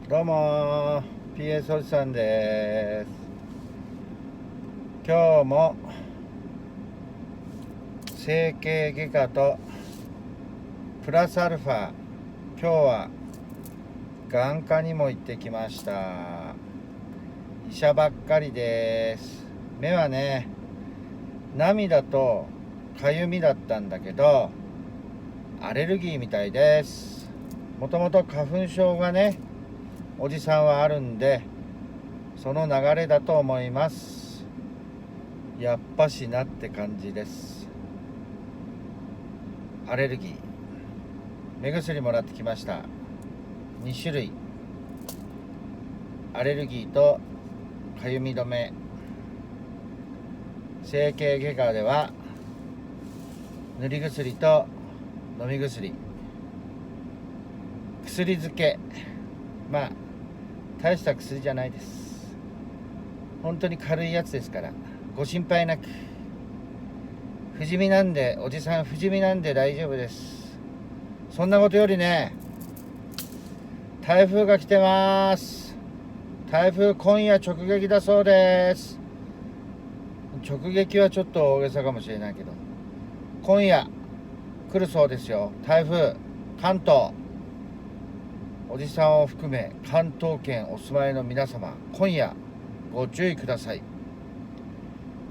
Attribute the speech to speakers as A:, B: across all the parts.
A: どうも PS おじさんです。今日も整形外科とプラスアルファ、今日は眼科にも行ってきました。医者ばっかりです。目はね、涙とかゆみだったんだけどアレルギーみたいです。もともと花粉症がね、おじさんはあるんで、その流れだと思います。やっぱしなって感じです。アレルギー、目薬もらってきました。2種類、アレルギーとかゆみ止め。整形外科では塗り薬と飲み薬、薬漬け。まあ大した薬じゃないです。本当に軽いやつですから、ご心配なく。不死身なんで、おじさん不死身なんで大丈夫です。そんなことよりね、台風が来てます。台風今夜直撃だそうです。直撃はちょっと大げさかもしれないけど、今夜来るそうですよ。台風、関東、おじさんを含め関東圏お住まいの皆様、今夜ご注意ください。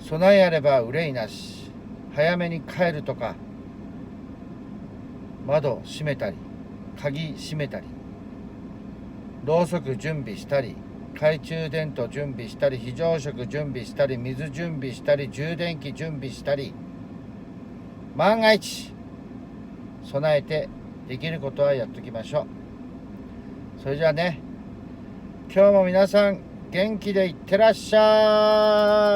A: 備えあれば憂いなし。早めに帰るとか、窓閉めたり鍵閉めたり、ろうそく準備したり、懐中電灯準備したり、非常食準備したり、水準備したり、充電器準備したり、万が一備えてできることはやっときましょう。それじゃあね、今日も皆さん元気でいってらっしゃい。